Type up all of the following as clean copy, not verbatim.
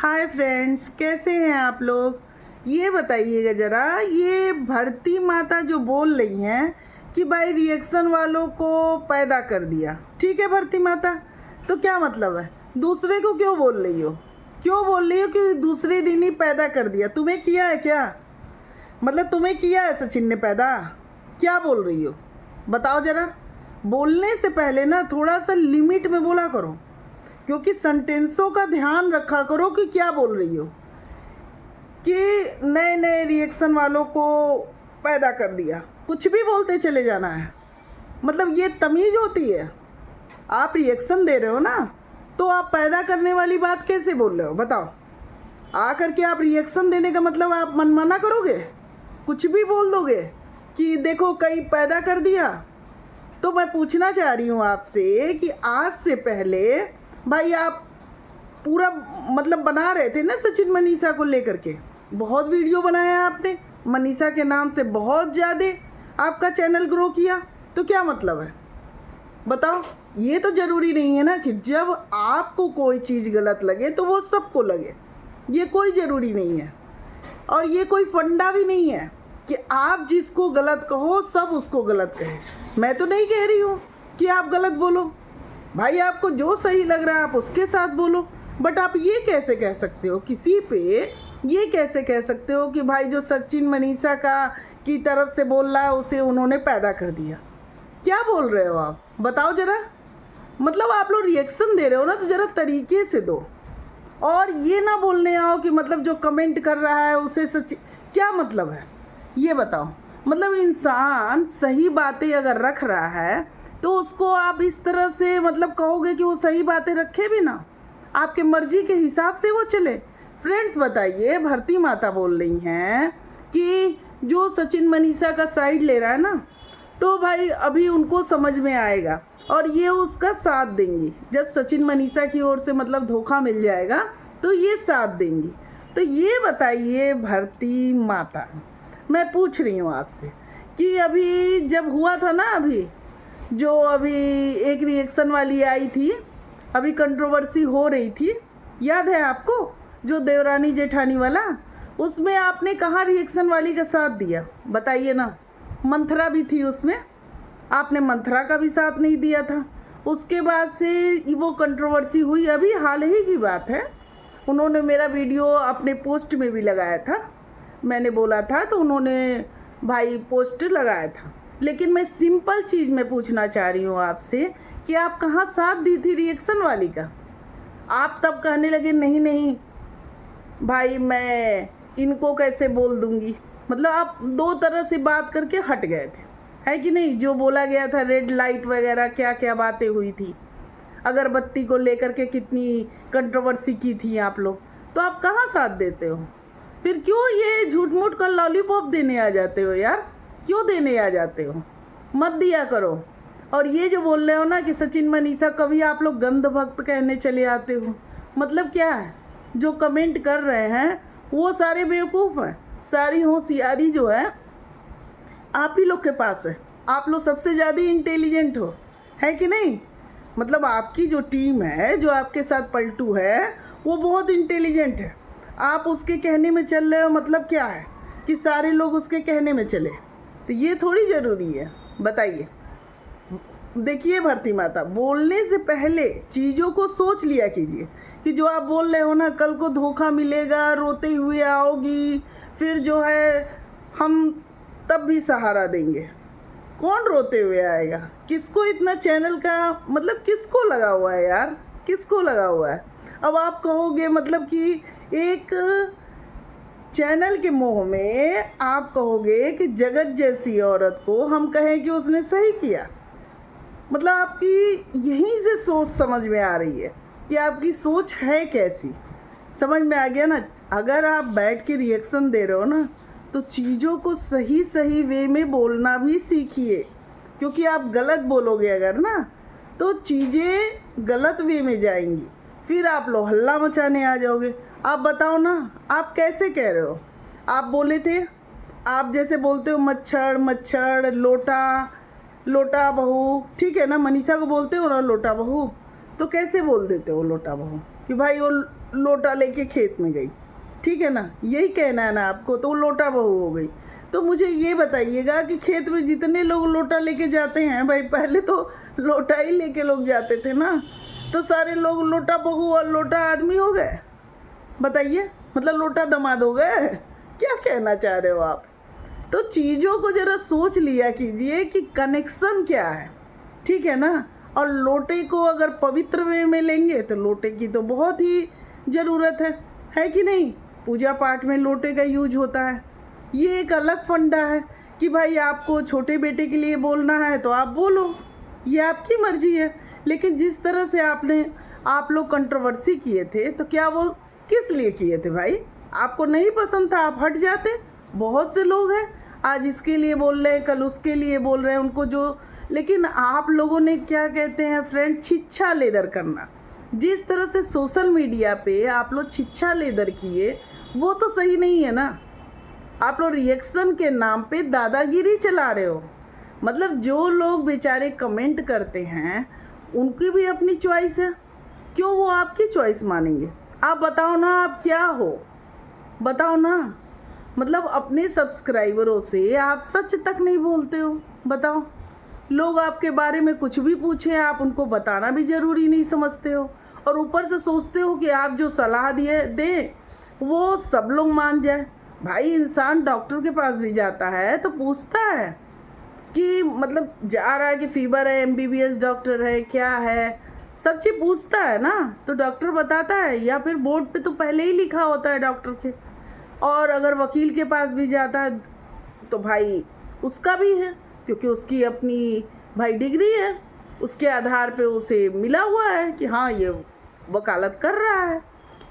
Hi friends, कैसे हैं आप लोग। ये बताइएगा ज़रा, ये भरती माता जो बोल रही हैं कि भाई रिएक्शन वालों को पैदा कर दिया, ठीक है भरती माता, तो क्या मतलब है? दूसरे को क्यों बोल रही हो? क्यों बोल रही हो कि दूसरे दिन ही पैदा कर दिया? तुम्हें किया है क्या? मतलब तुम्हें किया है सचिन ने पैदा? क्या बोल रही हो बताओ ज़रा। बोलने से पहले ना थोड़ा सा लिमिट में बोला करो, क्योंकि सेंटेंसों का ध्यान रखा करो कि क्या बोल रही हो। कि नए नए रिएक्शन वालों को पैदा कर दिया, कुछ भी बोलते चले जाना है, मतलब ये तमीज़ होती है? आप रिएक्शन दे रहे हो ना, तो आप पैदा करने वाली बात कैसे बोल रहे हो बताओ। आ करके आप रिएक्शन देने का मतलब आप मनमाना करोगे, कुछ भी बोल दोगे कि देखो कहीं पैदा कर दिया। तो मैं पूछना चाह रही हूँ आपसे कि आज से पहले भाई आप पूरा मतलब बना रहे थे ना सचिन मनीषा को लेकर के, बहुत वीडियो बनाया आपने, मनीषा के नाम से बहुत ज़्यादा आपका चैनल ग्रो किया, तो क्या मतलब है बताओ। ये तो ज़रूरी नहीं है ना कि जब आपको कोई चीज़ गलत लगे तो वो सबको लगे, ये कोई ज़रूरी नहीं है। और ये कोई फंडा भी नहीं है कि आप जिसको गलत कहो सब उसको गलत कहे। मैं तो नहीं कह रही हूँ कि आप गलत बोलो, भाई आपको जो सही लग रहा है आप उसके साथ बोलो। बट आप ये कैसे कह सकते हो किसी पे, ये कैसे कह सकते हो कि भाई जो सचिन मनीषा की तरफ से बोल रहा है उसे उन्होंने पैदा कर दिया? क्या बोल रहे हो आप बताओ ज़रा। मतलब आप लोग रिएक्शन दे रहे हो ना, तो ज़रा तरीके से दो, और ये ना बोलने आओ कि मतलब जो कमेंट कर रहा है उसे सच, क्या मतलब है ये बताओ। मतलब इंसान सही बातें अगर रख रहा है तो उसको आप इस तरह से मतलब कहोगे कि वो सही बातें रखे भी ना, आपके मर्जी के हिसाब से वो चले। फ्रेंड्स बताइए, भरती माता बोल रही हैं कि जो सचिन मनीषा का साइड ले रहा है ना, तो भाई अभी उनको समझ में आएगा और ये उसका साथ देंगी। जब सचिन मनीषा की ओर से मतलब धोखा मिल जाएगा तो ये साथ देंगी। तो ये बताइए भरती माता, मैं पूछ रही हूँ आपसे कि अभी जब हुआ था ना, अभी एक रिएक्शन वाली आई थी, अभी कंट्रोवर्सी हो रही थी, याद है आपको, जो देवरानी जेठानी वाला, उसमें आपने कहाँ रिएक्शन वाली का साथ दिया बताइए ना। मंथरा भी थी उसमें, आपने मंथरा का भी साथ नहीं दिया था। उसके बाद से वो कंट्रोवर्सी हुई, अभी हाल ही की बात है, उन्होंने मेरा वीडियो अपने पोस्ट में भी लगाया था, मैंने बोला था तो उन्होंने भाई पोस्ट लगाया था। लेकिन मैं सिंपल चीज़ में पूछना चाह रही हूँ आपसे कि आप कहाँ साथ दी थी रिएक्शन वाली का? आप तब कहने लगे नहीं नहीं भाई मैं इनको कैसे बोल दूँगी, मतलब आप दो तरह से बात करके हट गए थे, है कि नहीं। जो बोला गया था रेड लाइट वगैरह क्या क्या बातें हुई थी, अगरबत्ती को लेकर के कितनी कंट्रोवर्सी की थी आप लोग, तो आप कहाँ साथ देते हो? फिर क्यों ये झूठ मूठ का लॉलीपॉप देने आ जाते हो यार, क्यों देने आ जाते हो? मत दिया करो। और ये जो बोल रहे हो ना कि सचिन मनीषा, कभी आप लोग गंध भक्त कहने चले आते हो, मतलब क्या है? जो कमेंट कर रहे हैं वो सारे बेवकूफ़ हैं, सारी होशियारी जो है आप ही लोग के पास है, आप लोग सबसे ज़्यादा इंटेलिजेंट हो, है कि नहीं। मतलब आपकी जो टीम है, जो आपके साथ पलटू है, वो बहुत इंटेलिजेंट है। आप उसके कहने में चल रहे हो, मतलब क्या है कि सारे लोग उसके कहने में चले, तो ये थोड़ी ज़रूरी है बताइए। देखिए भरती माता, बोलने से पहले चीज़ों को सोच लिया कीजिए कि जो आप बोल रहे हो ना, कल को धोखा मिलेगा, रोते हुए आओगी, फिर जो है हम तब भी सहारा देंगे। कौन रोते हुए आएगा? किसको इतना चैनल का मतलब किसको लगा हुआ है यार, किसको लगा हुआ है? अब आप कहोगे मतलब कि एक चैनल के मोह में आप कहोगे कि जगत जैसी औरत को हम कहें कि उसने सही किया, मतलब आपकी यहीं से सोच समझ में आ रही है कि आपकी सोच है कैसी, समझ में आ गया ना। अगर आप बैठ के रिएक्शन दे रहे हो ना, तो चीज़ों को सही सही वे में बोलना भी सीखिए, क्योंकि आप गलत बोलोगे अगर ना, तो चीज़ें गलत वे में जाएंगी, फिर आप लोग हल्ला मचाने आ जाओगे। आप बताओ ना, आप कैसे कह रहे हो? आप बोले थे, आप जैसे बोलते हो मच्छर मच्छर, लोटा लोटा बहू, ठीक है ना, मनीषा को बोलते हो ना लोटा बहू, तो कैसे बोल देते हो लोटा बहू? कि भाई वो लोटा लेके खेत में गई, ठीक है ना, यही कहना है ना आपको, तो वो लोटा बहू हो गई। तो मुझे ये बताइएगा कि खेत में जितने लोग लोटा लेके जाते हैं, भाई पहले तो लोटा ही लेके लोग जाते थे ना, तो सारे लोग लोटा बहू और लोटा आदमी हो गए? बताइए, मतलब लोटा दामाद हो गए? क्या कहना चाह रहे हो आप? तो चीज़ों को ज़रा सोच लिया कीजिए कि कनेक्शन क्या है, ठीक है ना। और लोटे को अगर पवित्र वे में लेंगे तो लोटे की तो बहुत ही ज़रूरत है कि नहीं? पूजा पाठ में लोटे का यूज होता है। ये एक अलग फंडा है कि भाई आपको छोटे बेटे के लिए बोलना है तो आप बोलो, ये आपकी मर्जी है। लेकिन जिस तरह से आप लोग कंट्रोवर्सी किए थे, तो क्या वो किस लिए किए थे भाई? आपको नहीं पसंद था, आप हट जाते। बहुत से लोग हैं आज इसके लिए बोल रहे हैं, कल उसके लिए बोल रहे हैं, उनको जो, लेकिन आप लोगों ने क्या कहते हैं फ्रेंड्स, छिछा लेदर करना। जिस तरह से सोशल मीडिया पे आप लोग छिछा लेदर किए, वो तो सही नहीं है ना। आप लोग रिएक्शन के नाम पे दादागिरी चला रहे हो। मतलब जो लोग बेचारे कमेंट करते हैं उनकी भी अपनी चॉइस है, क्यों वो आपकी चॉइस मानेंगे? आप बताओ ना, आप क्या हो, बताओ ना। मतलब अपने सब्सक्राइबरों से आप सच तक नहीं बोलते हो, बताओ। लोग आपके बारे में कुछ भी पूछें, आप उनको बताना भी ज़रूरी नहीं समझते हो, और ऊपर से सोचते हो कि आप जो सलाह दे वो सब लोग मान जाए। भाई इंसान डॉक्टर के पास भी जाता है तो पूछता है कि मतलब जा रहा है कि फीवर है, MBBS डॉक्टर है, क्या है, सब चीज़ पूछता है ना, तो डॉक्टर बताता है, या फिर बोर्ड पे तो पहले ही लिखा होता है डॉक्टर के। और अगर वकील के पास भी जाता है तो भाई उसका भी है, क्योंकि उसकी अपनी भाई डिग्री है, उसके आधार पे उसे मिला हुआ है कि हाँ ये वकालत कर रहा है,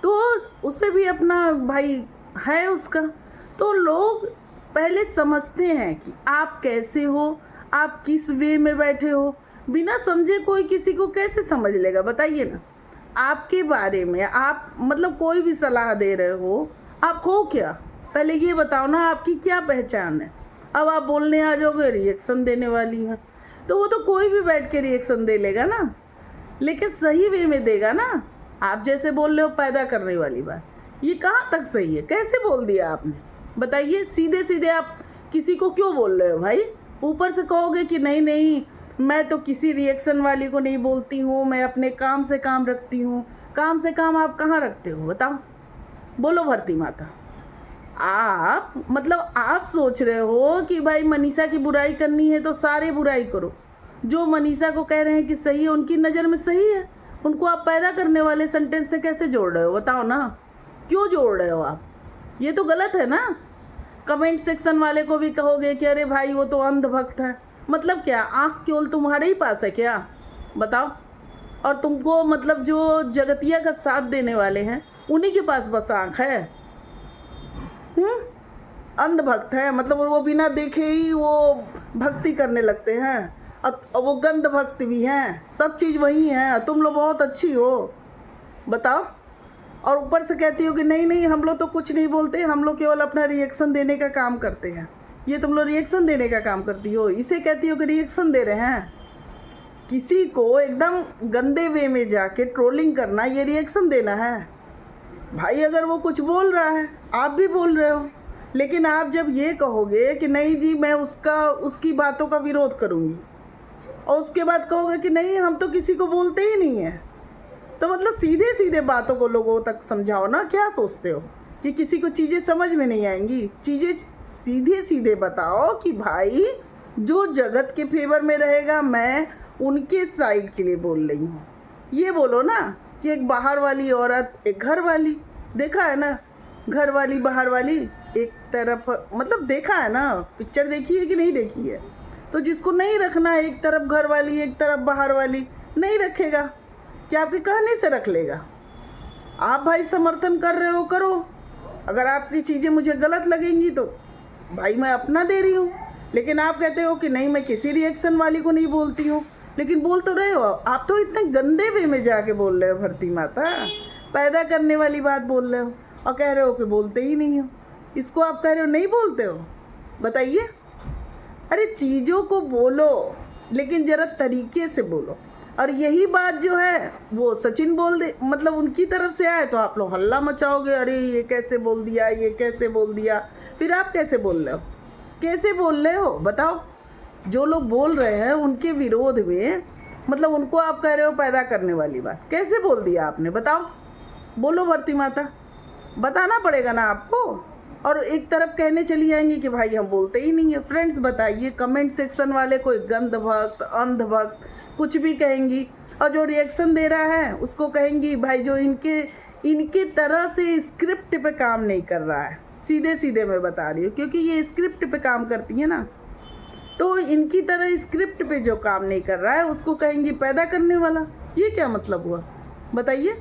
तो उसे भी अपना भाई है उसका। तो लोग पहले समझते हैं कि आप कैसे हो, आप किस वे में बैठे हो। बिना समझे कोई किसी को कैसे समझ लेगा, बताइए ना। आपके बारे में आप मतलब कोई भी सलाह दे रहे हो, आप हो क्या, पहले ये बताओ ना, आपकी क्या पहचान है। अब आप बोलने आ जाओगे रिएक्शन देने वाली हैं, तो वो तो कोई भी बैठ के रिएक्शन दे लेगा ना, लेकिन सही वे में देगा ना। आप जैसे बोल रहे हो पैदा करने वाली बात, ये कहाँ तक सही है? कैसे बोल दिया आपने, बताइए। सीधे सीधे आप किसी को क्यों बोल रहे हो भाई? ऊपर से कहोगे कि नहीं नहीं, मैं तो किसी रिएक्शन वाली को नहीं बोलती हूँ, मैं अपने काम से काम रखती हूँ। काम से काम आप कहाँ रखते हो, बताओ, बोलो भरती माता। आप मतलब आप सोच रहे हो कि भाई मनीषा की बुराई करनी है तो सारे बुराई करो। जो मनीषा को कह रहे हैं कि सही है, उनकी नज़र में सही है, उनको आप पैदा करने वाले सेंटेंस से कैसे जोड़ रहे हो, बताओ ना, क्यों जोड़ रहे हो आप? ये तो गलत है ना। कमेंट सेक्शन वाले को भी कहोगे कि अरे भाई वो तो अंधभक्त है, मतलब क्या आँख केवल तुम्हारे ही पास है क्या, बताओ? और तुमको मतलब जो जगतिया का साथ देने वाले हैं उन्हीं के पास बस आँख है। अंधभक्त है, मतलब वो बिना देखे ही वो भक्ति करने लगते हैं, और वो गंध भक्त भी हैं, सब चीज़ वही है। तुम लोग बहुत अच्छी हो, बताओ। और ऊपर से कहती हो कि नहीं नहीं हम लोग तो कुछ नहीं बोलते, हम लोग केवल अपना रिएक्शन देने का काम करते हैं। ये तुम लोग रिएक्शन देने का काम करती हो, इसे कहती हो कि रिएक्शन दे रहे हैं। किसी को एकदम गंदे वे में जाके ट्रोलिंग करना, ये रिएक्शन देना है भाई? अगर वो कुछ बोल रहा है, आप भी बोल रहे हो, लेकिन आप जब ये कहोगे कि नहीं जी मैं उसकी बातों का विरोध करूँगी, और उसके बाद कहोगे कि नहीं हम तो किसी को बोलते ही नहीं हैं, तो मतलब सीधे सीधे बातों को लोगों तक समझाओ ना। क्या सोचते हो कि किसी को चीज़ें समझ में नहीं आएंगी? चीज़ें सीधे सीधे बताओ कि भाई जो जगत के फेवर में रहेगा, मैं उनके साइड के लिए बोल रही हूँ। ये बोलो ना कि एक बाहर वाली औरत, एक घर वाली, देखा है ना, घर वाली बाहर वाली एक तरफ, मतलब देखा है ना, पिक्चर देखी है कि नहीं देखी है? तो जिसको नहीं रखना है एक तरफ घर वाली एक तरफ बाहर वाली, नहीं रखेगा, क्या आपके कहने से रख लेगा? आप भाई समर्थन कर रहे हो, करो। अगर आपकी चीज़ें मुझे गलत लगेंगी तो भाई मैं अपना दे रही हूँ, लेकिन आप कहते हो कि नहीं मैं किसी रिएक्शन वाली को नहीं बोलती हूँ, लेकिन बोल तो रहे हो। आप तो इतने गंदे वे में जाके बोल रहे हो भरती माता, पैदा करने वाली बात बोल रहे हो और कह रहे हो कि बोलते ही नहीं हो। इसको आप कह रहे हो नहीं बोलते हो, बताइए। अरे चीज़ों को बोलो, लेकिन ज़रा तरीके से बोलो। और यही बात जो है वो सचिन बोल दे, मतलब उनकी तरफ से आए तो आप लोग हल्ला मचाओगे, अरे ये कैसे बोल दिया, ये कैसे बोल दिया। फिर आप कैसे बोल रहे हो, कैसे बोल रहे हो बताओ। जो लोग बोल रहे हैं उनके विरोध में, मतलब उनको आप कह रहे हो पैदा करने वाली बात, कैसे बोल दिया आपने बताओ। बोलो भरती माता, बताना पड़ेगा ना आपको। और एक तरफ कहने चली जाएंगी कि भाई हम बोलते ही नहीं है। फ्रेंड्स बताइए, कमेंट सेक्शन वाले कोई गंध भक्त, अंध भक्त कुछ भी कहेंगी, और जो रिएक्शन दे रहा है उसको कहेंगी भाई जो इनके तरह से स्क्रिप्ट पे काम नहीं कर रहा है। सीधे सीधे मैं बता रही हूँ, क्योंकि ये स्क्रिप्ट पे काम करती है ना, तो इनकी तरह स्क्रिप्ट पे जो काम नहीं कर रहा है उसको कहेंगी पैदा करने वाला। ये क्या मतलब हुआ बताइए,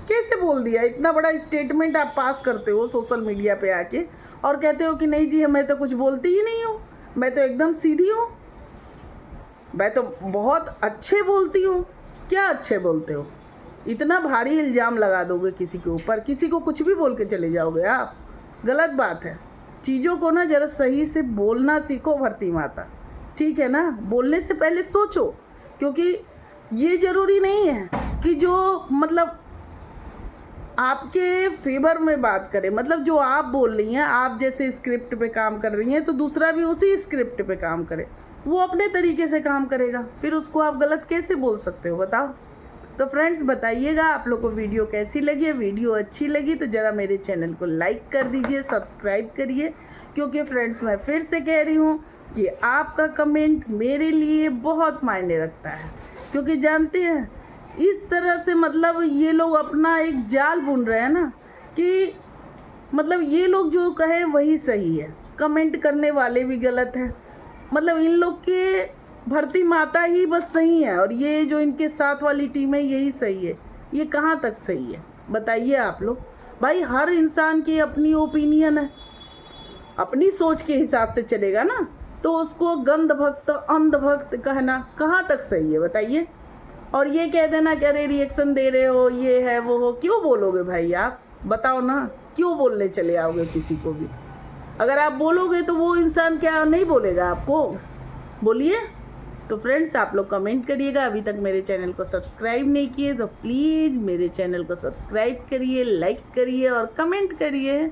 कैसे बोल दिया। इतना बड़ा स्टेटमेंट आप पास करते हो सोशल मीडिया पे आके, और कहते हो कि नहीं जी मैं तो कुछ बोलती ही नहीं हूँ, मैं तो एकदम सीधी हूँ, मैं तो बहुत अच्छे बोलती हूँ। क्या अच्छे बोलते हो, इतना भारी इल्ज़ाम लगा दोगे किसी के ऊपर, किसी को कुछ भी बोल के चले जाओगे आप, गलत बात है। चीज़ों को ना ज़रा सही से बोलना सीखो भरती माता, ठीक है ना। बोलने से पहले सोचो, क्योंकि ये ज़रूरी नहीं है कि जो मतलब आपके फेवर में बात करे, मतलब जो आप बोल रही हैं, आप जैसे स्क्रिप्ट पे काम कर रही हैं तो दूसरा भी उसी स्क्रिप्ट पे काम करे, वो अपने तरीके से काम करेगा, फिर उसको आप गलत कैसे बोल सकते हो बताओ। तो फ्रेंड्स बताइएगा आप लोग को वीडियो कैसी लगी है। वीडियो अच्छी लगी तो ज़रा मेरे चैनल को लाइक कर दीजिए, सब्सक्राइब करिए, क्योंकि फ्रेंड्स मैं फिर से कह रही हूँ कि आपका कमेंट मेरे लिए बहुत मायने रखता है, क्योंकि जानते हैं इस तरह से मतलब ये लोग अपना एक जाल बुन रहे हैं ना, कि मतलब ये लोग जो कहे वही सही है, कमेंट करने वाले भी गलत हैं, मतलब इन लोग के भरती माता ही बस सही है, और ये जो इनके साथ वाली टीम है यही सही है। ये कहाँ तक सही है बताइए आप लोग। भाई हर इंसान की अपनी ओपिनियन है, अपनी सोच के हिसाब से चलेगा ना, तो उसको गंध भक्त अंध भक्त कहना कहाँ तक सही है बताइए। और ये कह देना कि अरे रिएक्शन दे रहे हो, ये है वो हो, क्यों बोलोगे भाई आप बताओ ना, क्यों बोलने चले आओगे किसी को भी। अगर आप बोलोगे तो वो इंसान क्या नहीं बोलेगा आपको, बोलिए। तो फ्रेंड्स आप लोग कमेंट करिएगा, अभी तक मेरे चैनल को सब्सक्राइब नहीं किए तो प्लीज़ मेरे चैनल को सब्सक्राइब करिए, लाइक करिए और कमेंट करिए।